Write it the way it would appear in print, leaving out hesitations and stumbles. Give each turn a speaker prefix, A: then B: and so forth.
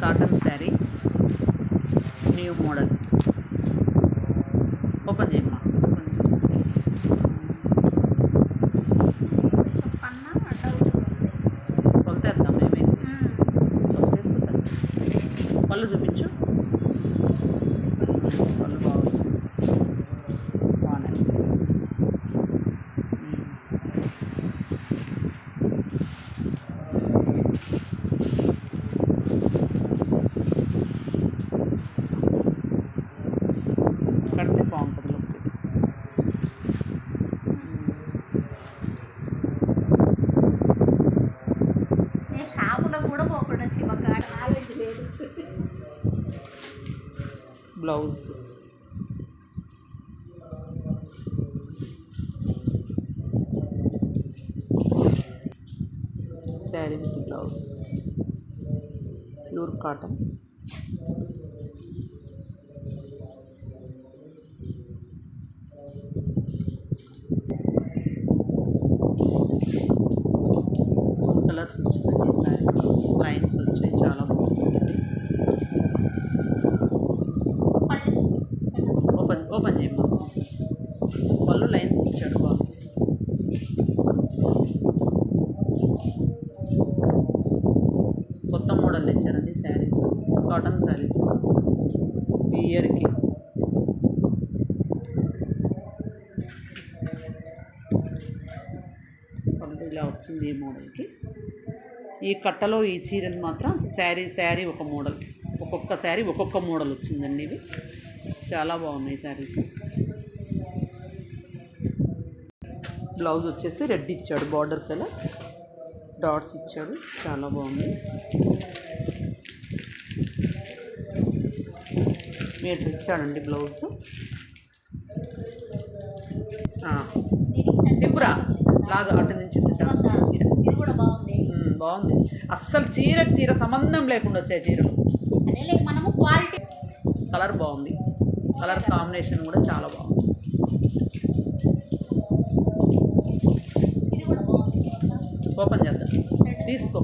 A: Cotton sari new model. Open చేయమ్మా. కొలతేద్దాం ఏమైంది, కొలతేస్తే సరే. పళ్ళు చూపించు. పళ్ళు బాగుంది, బాగున్నాయి. కడితే బాగుంటుంది లుక్.
B: నేను షాపులో కూడా పోకుండా శివకాడ నాలెడ్జ్ లేదు.
A: Blouse sari with blouse pure cotton. Colours వచ్చిందండి శారీ, లైన్స్ వచ్చాయి, చాలా బాగుంది శారీ. ఓపెన్ చేయమ్మా. పళ్ళు లైన్స్ ఇచ్చాడు, బాగుంది. కొత్త మోడల్ తెచ్చారండి శారీస్, కాటన్ శారీస్ ఈ ఇయర్కి. ఇలా వచ్చింది ఈ మోడల్కి. ఈ కట్టలో ఈ చీరలు మాత్రం శారీ ఒక మోడల్, ఒక్కొక్క శారీ ఒక్కొక్క మోడల్ వచ్చిందండి. ఇవి చాలా బాగున్నాయి శారీస్. బ్లౌజ్ వచ్చేసి రెడ్ ఇచ్చాడు, బార్డర్ కలర్ డాట్స్ ఇచ్చాడు, చాలా బాగుంది. మీటర్ ఇచ్చాడండి బ్లౌజ్. తిప్పురా లాగా అటు నుంచి చీర
B: ఇది కూడా బాగుంది.
A: బాగుంది. అస్సలు చీర సంబంధం లేకుండా వచ్చాయి చీరలు.
B: అదే మనము క్వాలిటీ.
A: కలర్ బాగుంది, కలర్ కాంబినేషన్ కూడా చాలా బాగుంది.
B: ఇది కూడా బాగుంది.
A: ఓపెన్ చేద్దాం, తీసుకో.